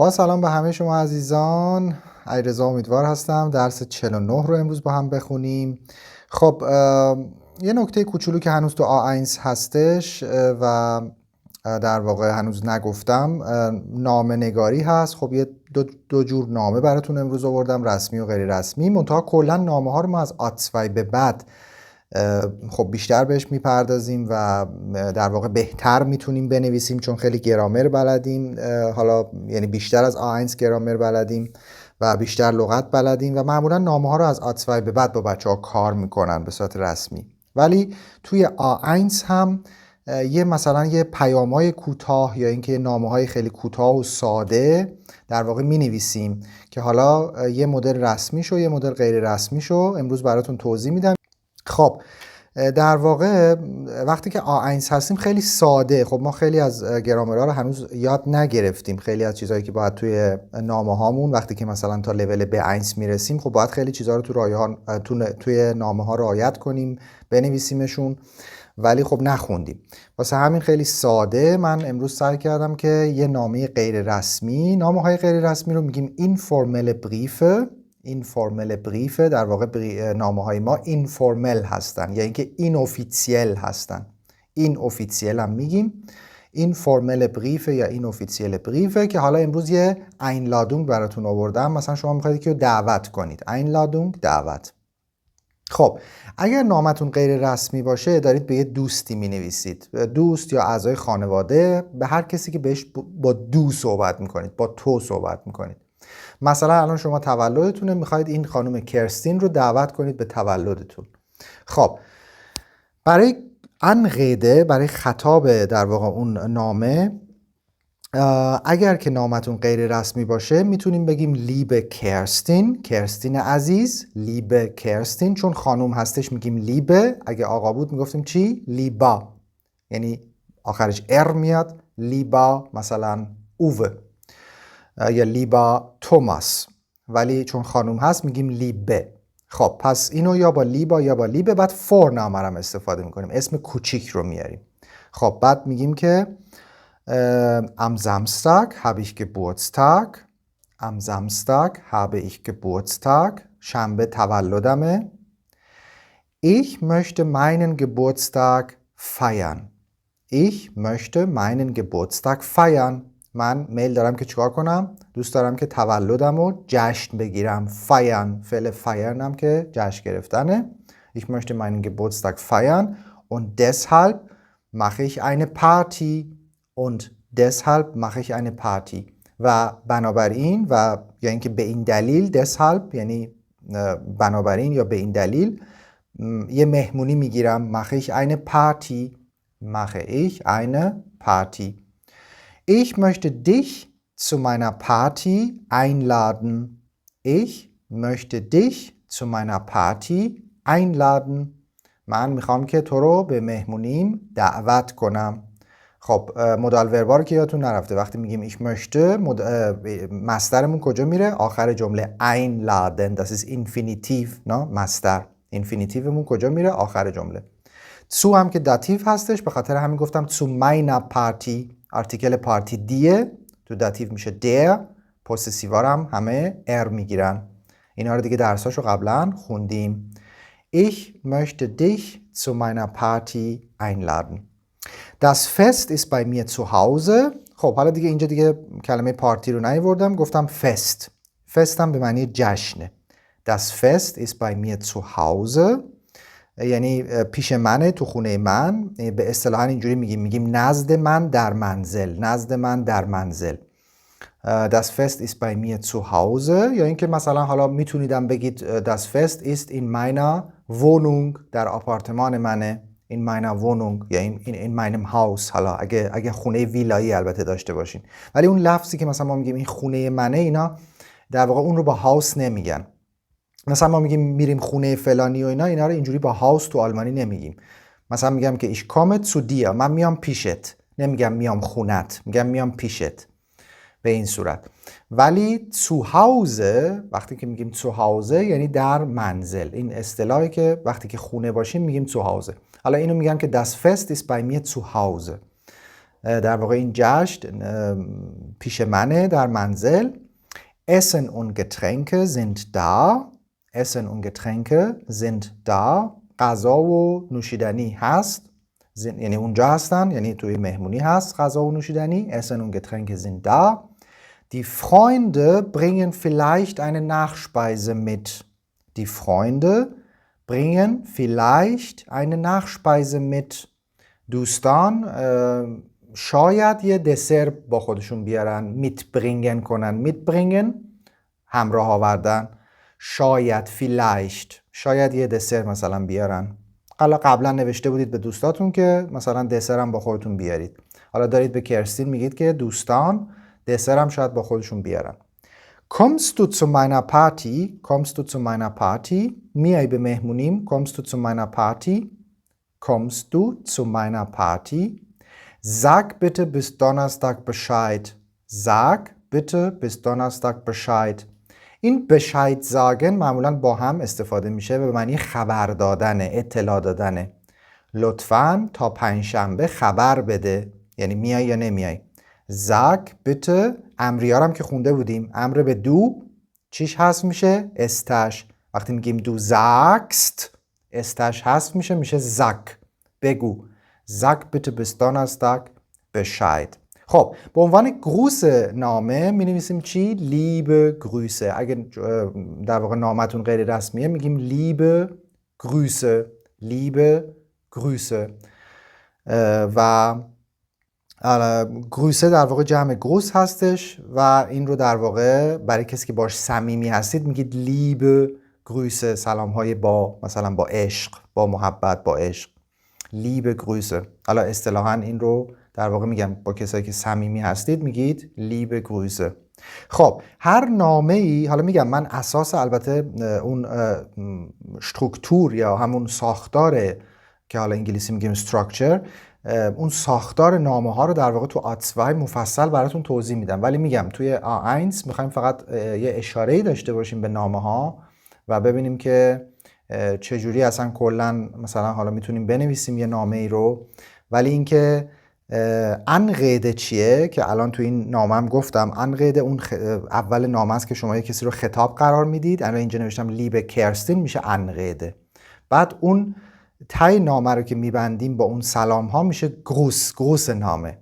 با سلام به همه شما عزیزان. علیرضا امیدوار هستم. درس 49 رو امروز با هم بخونیم. خب یه نکته کوچولو که هنوز تو آ1 هستش و در واقع هنوز نگفتم، نامه نگاری هست. خب یه دو جور نامه براتون امروز آوردم، رسمی و غیر رسمی. منتها کلا نامه ها رو ما از آتسوی به بعد خب بیشتر بهش میپردازیم و در واقع بهتر میتونیم بنویسیم، چون خیلی گرامر بلدیم. حالا یعنی بیشتر از آ1 گرامر بلدیم و بیشتر لغت بلدیم و معمولا نامه ها رو از آتسوی به بعد با بچه ها کار میکنن به صورت رسمی. ولی توی آ1 هم مثلا یه پیام‌های کوتاه یا اینکه نامه‌های خیلی کوتاه و ساده در واقع می‌نویسیم که حالا یه مدل رسمیشو یه مدل غیر رسمیشو امروز براتون توضیح میدم. خب در واقع وقتی که آ1 هستیم خیلی ساده. خب ما خیلی از گرامرها رو هنوز یاد نگرفتیم، خیلی از چیزهایی که باید توی نامه هامون وقتی که مثلا تا لول B1 میرسیم، خب باید خیلی چیزها رو توی نامه ها رعایت کنیم، بنویسیمشون، ولی خب نخوندیم. واسه همین خیلی ساده من امروز سعی کردم که یه نامه غیر رسمی، نامه های غیر رسمی رو میگیم اینفورمل بریفه. اینفورمل بریفه در واقع نامه های ما اینفورمل هستن یا اینکه این اوفیسیل هستن. این اوفیسیل هم میگیم اینفورمل بریفه یا این اوفیسیل بریفه که حالا امروز یه اینلادونگ براتون آوردم. مثلا شما میخواید که دعوت کنید، اینلادونگ دعوت. خب اگر نامتون غیر رسمی باشه، دارید به یه دوستی می نویسید، دوست یا اعضای خانواده، به هر کسی که بهش با دو صحبت میکنید، با تو صحبت میکنید. مثلا الان شما تولدتونه، میخواید این خانم کرستین رو دعوت کنید به تولدتون. خب برای انقیده، برای خطاب در واقع اون نامه، اگر که نامتون غیر رسمی باشه میتونیم بگیم لیبه کرستین، کرستین عزیز، لیبه کرستین. چون خانوم هستش میگیم لیبه، اگه آقا بود میگفتیم چی؟ لیبا، یعنی آخرش ار میاد. لیبا مثلا اوه یا لیبا توماس، ولی چون خانوم هست میگیم لیبه. خب پس اینو یا با لیبا یا با لیبه. بعد فورنام هم استفاده میکنیم، اسم کوچیک رو میاریم. خب بعد میگیم که am Samstag habe ich Geburtstag. Am Samstag habe ich Geburtstag. شنبه تولدمه. Ich möchte meinen Geburtstag feiern. Ich möchte meinen Geburtstag feiern. من میل دارم که چیکار کنم؟ دوست دارم که تولدم رو جشن بگیرم. feiern، فعل feiern هم که جشن گرفتنه. Ich möchte meinen Geburtstag feiern und deshalb mache ich eine Party. Und deshalb mache ich eine Party. و بنابراین و یا اینکه به این دلیل، deshalb یعنی بنابراین یا به این دلیل یه مهمونی میگیرم. mache ich eine Party. mache ich eine Party. Ich möchte dich zu meiner Party einladen. Ich möchte dich zu meiner Party einladen. من میخوام که تو رو به مهمونیم دعوت کنم. خب مودال وربا رو که یادتون نرفته، وقتی میگیم ich möchte مصدرمون کجا میره؟ آخر جمله einladen. das ist Infinitiv، نه مصدر. اینفینیتیومون کجا میره؟ آخر جمله. zu هم که داتیو هستش، به خاطر همین گفتم zu meiner Party. آرتیکل پارتی دیه، تو داتیو میشه der. پوسسیوار هم همه er میگیرن. اینا رو دیگه درساشو قبلا خوندیم. Ich möchte dich zu meiner Party einladen. Das Fest ist bei mir zu Hause. خب حالا دیگه اینجا دیگه کلمه پارتی رو نیاوردم، گفتم fest. fest هم به معنی جشنه. Das Fest ist bei mir zu Hause، یعنی پیش منه، تو خونه من. به اصطلاح اینجوری میگیم نزد من در منزل. نزد من در منزل. Das Fest ist bei mir zu Hause. یا اینکه مثلا حالا میتونیدم بگید Das Fest ist in meiner Wohnung، در آپارتمان منه. in meiner Wohnung یا in meinem Haus. حالا اگه خونه ویلایی البته داشته باشین، ولی اون لفظی که مثلا ما میگیم این خونه منه، اینا در واقع اون رو با هاوس نمیگن. مثلا ما میگیم میریم خونه فلانی و اینا رو اینجوری با هاوس تو آلمانی نمیگیم. مثلا میگم که ich komme zu dir، من میام پیشت. نمیگم میام خونت، میگم میام پیشت به این صورت. ولی zu Hause، وقتی که میگیم zu Hause یعنی در منزل. این اصطلاحی که وقتی که خونه باشیم میگیم zu Hause. حالا اینو میگم که das Fest ist bei mir zu Hause. در واقع این جشن پیش منه در منزل. Essen und Getränke sind da. Essen und Getränke sind da. غذا و نوشیدنی هست، یعنی اونجا هستن، یعنی توی مهمونی هست غذا و نوشیدنی. Essen und Getränke sind da. Die Freunde bringen vielleicht eine Nachspeise mit. Die Freunde bringen vielleicht eine Nachspeise mit. دوستان شاید یه دسر با خودشون بیارن. mitbringen کنن. mitbringen همراه آوردن. شاید vielleicht شاید یه دسر مثلا بیارن. حالا قبلا نوشته بودید به دوستاتون که مثلا دسر هم با خودتون بیارید. حالا دارید به کرستین میگید که دوستان دسر هم شاید با خودشون بیارن. Kommst du zu meiner Party? Kommst du zu meiner Party? میای به مهمونیم. Kommst du zu meiner Party? Kommst du zu meiner Party? Sag bitte bis Donnerstag Bescheid. Sag bitte bis Donnerstag Bescheid. این بشاید زاگن معمولا با هم استفاده میشه به معنی خبر دادن، اطلاع دادن. لطفاً تا پنجشنبه خبر بده، یعنی میای یا نمیای. Sag bitte، امریار هم که خونده بودیم، امر به دو چیش حذف میشه؟ استش. وقتی میگیم دو sagst استش حذف میشه، میشه sag، بگو. Sag bitte bis Donnerstag Bescheid. خب به عنوان گروس نامه می نویسیم چی؟ لیبه گروسه. اگر در واقع نامتون غیر رسمیه میگیم لیبه گروسه. لیبه گروسه. و گروسه در واقع جمع گروس هستش و این رو در واقع برای کسی که باش صمیمی هستید میگید لیبه گروسه. سلام های با مثلا با عشق، با محبت، با عشق. لیبه گروسه. حالا اصطلاحاً این رو در واقع میگم با کسایی که صمیمی هستید میگید لیبه گروسه. خب هر نامه ای، حالا میگم من اساس البته اون شتروکتور یا همون ساختار که حالا انگلیسی میگیم structure، اون ساختار نامه ها رو در واقع تو آتسوای مفصل براتون توضیح میدم، ولی میگم توی A1 میخوایم فقط یه اشاره‌ای داشته باشیم به نامه ها و ببینیم که چجوری اصلا کلا مثلا حالا میتونیم بنویسیم یه نامه ای رو. ولی اینکه انقیده چیه که الان تو این نامه هم گفتم، انقیده اون اول نامه است که شما یه کسی رو خطاب قرار میدید. الان اینجا نوشتم لیبه کرستین میشه انقیده. بعد اون تای نامه رو که میبندیم با اون سلام ها میشه گروس نامه.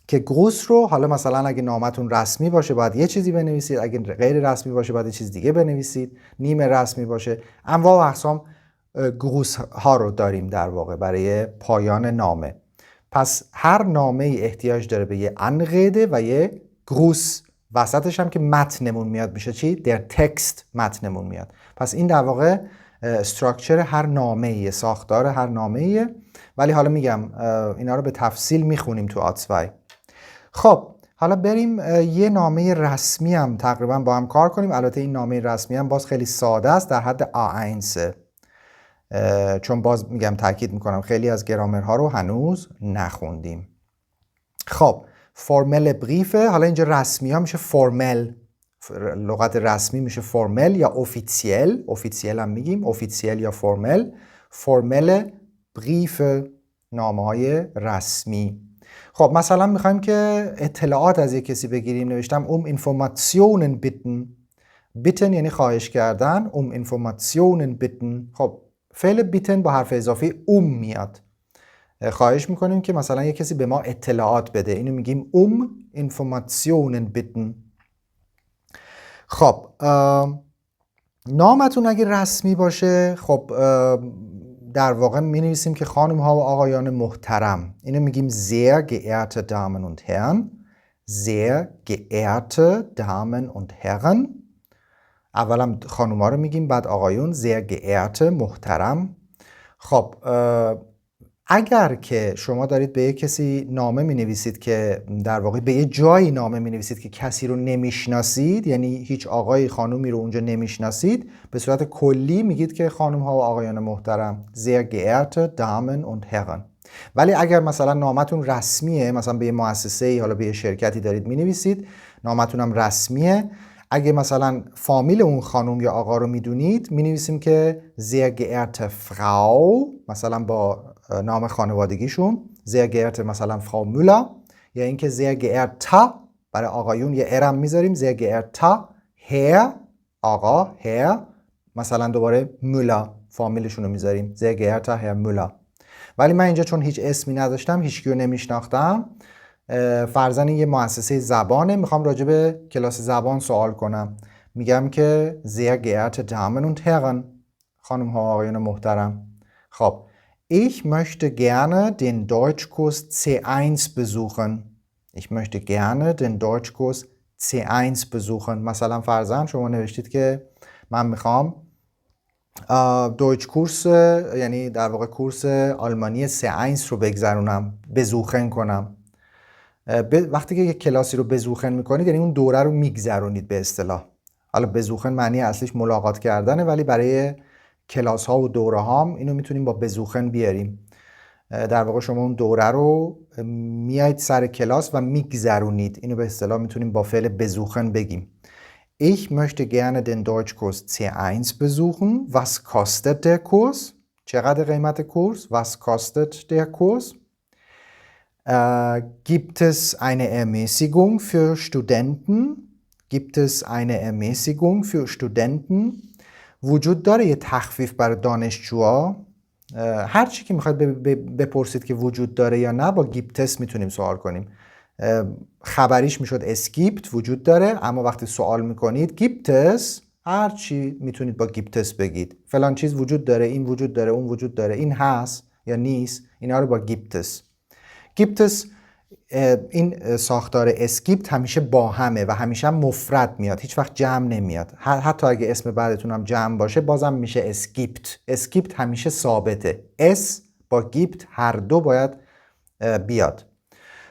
که گروس رو حالا مثلا اگه نامتون رسمی باشه باید یه چیزی بنویسید، اگه غیر رسمی باشه باید یه چیز دیگه بنویسید، نیمه رسمی باشه. انواع و اقسام گروس ها رو داریم در واقع برای پایان نامه. پس هر نامه ای احتیاج داره به یه انقیده و یه گروس. وسطش هم که متنمون میاد میشه چی؟ در تکست متنمون میاد. پس این در واقع استراکچر هر نامه ایه، ساختار هر نامه ایه. ولی حالا میگم اینا رو به تفصیل میخونیم تو آتسوای. خب حالا بریم یه نامه رسمی هم تقریبا با هم کار کنیم. البته این نامه رسمی هم باز خیلی ساده است در حد A1، چون باز میگم تاکید میکنم خیلی از گرامرها رو هنوز نخوندیم. خب فرمل بریفه. حالا اینجا رسمی ها میشه فرمل، لغت رسمی میشه فرمل یا اوفیسیل. اوفیسیل هم میگیم، اوفیسیل یا فرمل. فرمل بریف، نامه های رسمی. خب مثلا میخوایم که اطلاعات از یک کسی بگیریم، نوشتم Informationen bitten. bitten یعنی خواهش کردن. Informationen bitten. خب فعل بیتن با حرف اضافی میاد. خواهش میکنیم که مثلا یک کسی به ما اطلاعات بده، اینو میگیم Informationen bitten. خب نامتون اگه رسمی باشه، خب در واقع می نویسیم که خانم ها و آقایان محترم. اینو میگیم sehr geehrte Damen und Herren. sehr geehrte Damen und Herren. اولم خانوما رو میگیم بعد آقایون. sehr geehrte محترم. خب اگر که شما دارید به یک کسی نامه می نویسید که در واقع به یه جایی نامه می نویسید که کسی رو نمیشناسید، یعنی هیچ آقای خانومی رو اونجا نمیشناسید، به صورت کلی میگید که خانم ها و آقایان محترم sehr geehrte Damen und Herren. ولی اگر مثلا نامتون رسمیه، مثلا به یه مؤسسه‌ای، حالا به یه شرکتی دارید می نویسید، نامتون هم رسمیه، اگه مثلا فامیل اون خانم یا آقا رو میدونید مینویسیم که sehr geehrte Frau، مثلا با نام خانوادگیشون sehr geehrte مثلا Frau Müller، یا اینکه sehr geehrter برای آقایون یه ارم میذاریم sehr geehrter Herr، آقا Herr، مثلا دوباره Müller فامیلشون رو میذاریم sehr geehrter Herr Müller. ولی من اینجا چون هیچ اسمی نداشتم، هیچ کیو نمیشناختم، فرضاً یه مؤسسه زبانه، میخوام راجع به کلاس زبان سوال کنم، میگم که sehr geehrte Damen und Herren، خانم ها و آقایان محترم، خب ich möchte gerne den Deutschkurs C1 besuchen. Ich möchte gerne den Deutschkurs C1 besuchen. مثلا فرضاً شما نوشتید که من میخوام دویچ کورس، یعنی در واقع کورس آلمانی C1 رو بگذرونم، بزوخن کنم. وقتی که یک کلاسی رو بزوخن میکنید یعنی اون دوره رو میگذرونید به اصطلاح. حالا بزوخن معنی اصلیش ملاقات کردنه، ولی برای کلاس ها و دوره هام اینو میتونیم با بزوخن بیاریم. در واقع شما اون دوره رو میایید سر کلاس و میگذرونید. اینو به اصطلاح میتونیم با فعل بزوخن بگیم. Ich möchte gerne den Deutschkurs C1 besuchen. Was kostet der Kurs? چقدر قیمت کورس؟ Was kostet der Kurs? Gibt es eine Ermäßigung für Studenten? Gibt es eine Ermäßigung für Studenten? وجود داره یه تخفیف برای دانشجوها؟ هر چی که میخواید بپرسید که وجود داره یا نه با گیپتس میتونیم سوال کنیم. خبریش میشد اسکیپت، وجود داره، اما وقتی سوال میکنید گیپتس، هر چی میتونید با گیپتس بگید. فلان چیز وجود داره، این وجود داره، اون وجود داره، این هست یا نیست، اینا رو با گیپتس. گیپتس این ساختار اسکیپت همیشه با همه و همیشه مفرد میاد، هیچ وقت جمع نمیاد. حتی اگه اسم بعدتون هم جمع باشه بازم میشه اسکیپت. اسکیپت همیشه ثابته. اس با گیپت هر دو باید بیاد.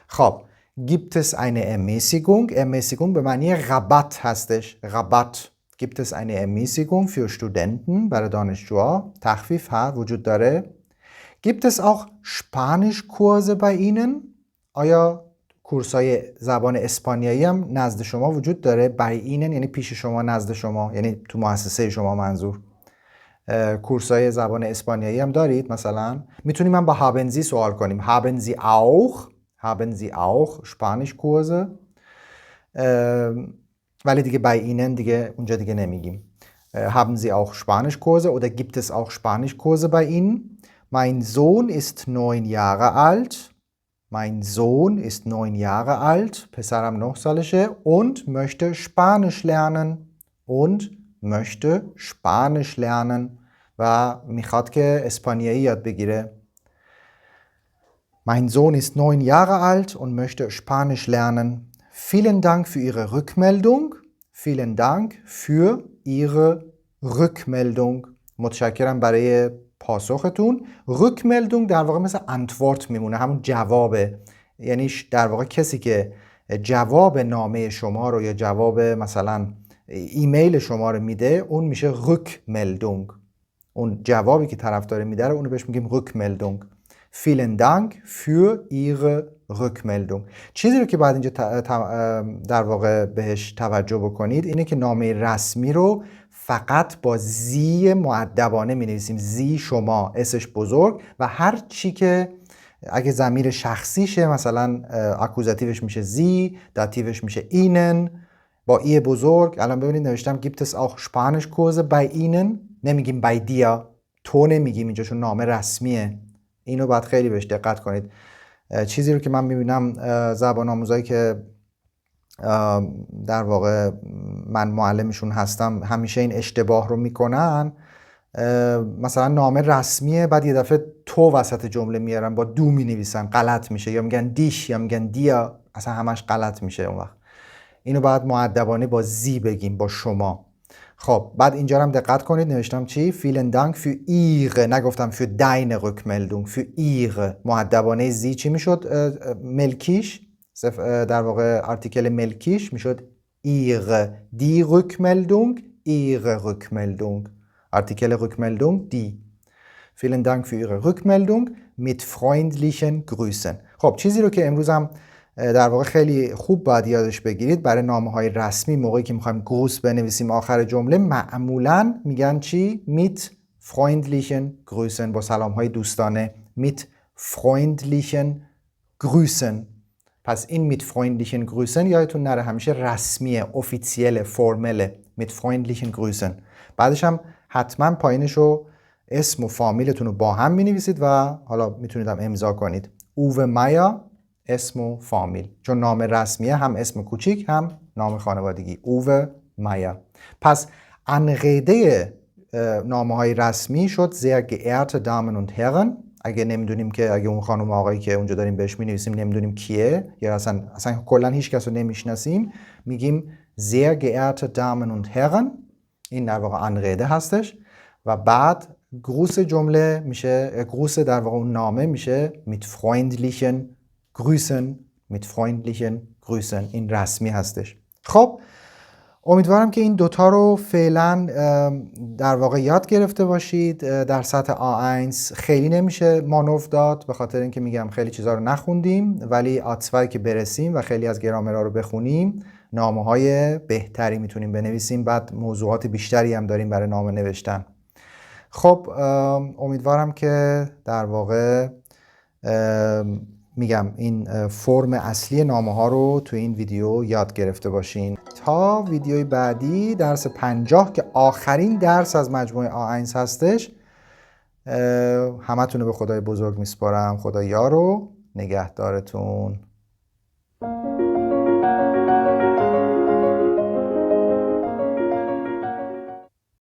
خب gibt es eine Ermäßigung؟ Ermäßigung به معنی Rabatt هستش. Rabatt. Gibt es eine Ermäßigung für Studenten؟ برای دانشجوها تخفیف ها وجود داره. Gibt es auch Spanischkurse bei Ihnen؟ آیا کورسای زبان اسپانیایی هم نزد شما وجود داره؟ bei Ihnen یعنی پیش شما، نزد شما، یعنی تو مؤسسه شما منظور. کورسای زبان اسپانیایی هم دارید مثلا؟ میتونیم هم با haben Sie سوال کنیم. Haben Sie auch؟ Haben Sie auch Spanischkurse؟ ولی دیگه bei Ihnen دیگه اونجا دیگه نمیگیم. Haben Sie auch Spanischkurse oder gibt es auch Spanischkurse bei Ihnen? Mein Sohn ist 9 Jahre alt. Mein Sohn ist 9 Jahre alt. پسرم 9 سالشه und möchte Spanisch lernen. Und möchte Spanisch lernen. و میخواد که اسپانیایی یاد بگیره. Mein Sohn ist 9 Jahre alt und möchte Spanisch lernen. Vielen Dank für Ihre Rückmeldung. Vielen Dank für Ihre Rückmeldung. متشکرم برای پاسختون. Rückmeldung در واقع مثل انتورت میمونه، همون جوابه. یعنی در واقع کسی که جواب نامه شما رو یا جواب مثلا ایمیل شما رو میده اون میشه Rückmeldung. اون جوابی که طرف داره میده رو اونو بهش میگیم Rückmeldung. Vielen Dank für Ihre Rückmeldung. چیزی رو که باید اینجا در واقع بهش توجه بکنید اینه که نامه رسمی رو فقط با زی مؤدبانه می نویسیم. زی شما، اسش بزرگ، و هر چی که اگه ضمیر شخصیشه مثلا اکوزاتیوش میشه زی، داتیوش میشه اینن با ای بزرگ. الان ببینید نوشتم gibt es auch Spanischkurse bei Ihnen، نمیگیم bei dir، تو نمیگیم اینجا چون نامه رسمیه. اینو باید خیلی بهش دقت کنید. چیزی رو که من میبینم زبان آموزایی که در واقع من معلمشون هستم همیشه این اشتباه رو میکنن. مثلا نامه رسمیه بعد یه دفعه تو وسط جمله میارن با دو مینویسن، غلط میشه، یا میگن دیش یا میگن دیا، اصلا همش غلط میشه. اون وقت اینو باید مؤدبانه با زی بگیم، با شما. خب بعد اینجا هم دقت کنید نوشتم چی؟ Vielen Dank für Ihre، نگفتم für deine Rückmeldung، für Ihre. مؤدبانه زی چی میشد؟ ملکیش، در واقع آرتیکل ملکیش میشد Ihre. Die Rückmeldung، Ihre Rückmeldung. Artikel Rückmeldung die. Vielen Dank für Ihre Rückmeldung mit freundlichen Grüßen. خب چیزی رو که امروز هم در واقع خیلی خوب باید یادش بگیرید برای نامه‌های رسمی موقعی که می‌خوایم گروس بنویسیم آخر جمله معمولاً میگن چی؟ mit freundlichen Grüßen، با سلام‌های دوستانه. mit freundlichen Grüßen. پس این mit freundlichen Grüßen یادتون نره همیشه رسمیه، اوفیسیل، فرمله. mit freundlichen Grüßen. بعدش هم حتما پایینشو اسم و فامیلتون رو با هم می‌نویسید و حالا میتونید هم امضا کنید. اووه مایا، اسم و فامیل، چون نام رسمیه، هم اسم کوچیک هم نام خانوادگی. اووه مایا. پس انقیده نامه های رسمی شد sehr geehrte Damen und Herren. اگه نمیدونیم که اگه اون خانم آقایی که اونجا داریم بهش می‌نویسیم نمیدونیم کیه یا اصلا کلا هیچ کس رو نمیشناسیم، میگیم sehr geehrte Damen und Herren. این در واقع انقیده هستش و بعد گروس جمله میشه، گروس در واقع اون نامه میشه mit freundlichen Grüßen. mit freundlichen Grüßen. این رسمی هستش. خب امیدوارم که این دوتا رو فعلا در واقع یاد گرفته باشید. در سطح A1 خیلی نمیشه مانور داد به خاطر اینکه میگم خیلی چیزا رو نخوندیم، ولی A2 که برسیم و خیلی از گرامرها رو بخونیم نامه های بهتری میتونیم بنویسیم، بعد موضوعات بیشتری هم داریم برای نامه نوشتن. خب امیدوارم که در واقع میگم این فرم اصلی نامه ها رو تو این ویدیو یاد گرفته باشین. تا ویدیوی بعدی درس 50 که آخرین درس از مجموعه A1 هستش، همتون رو به خدای بزرگ میسپارم. خدا یار و نگهدارتون.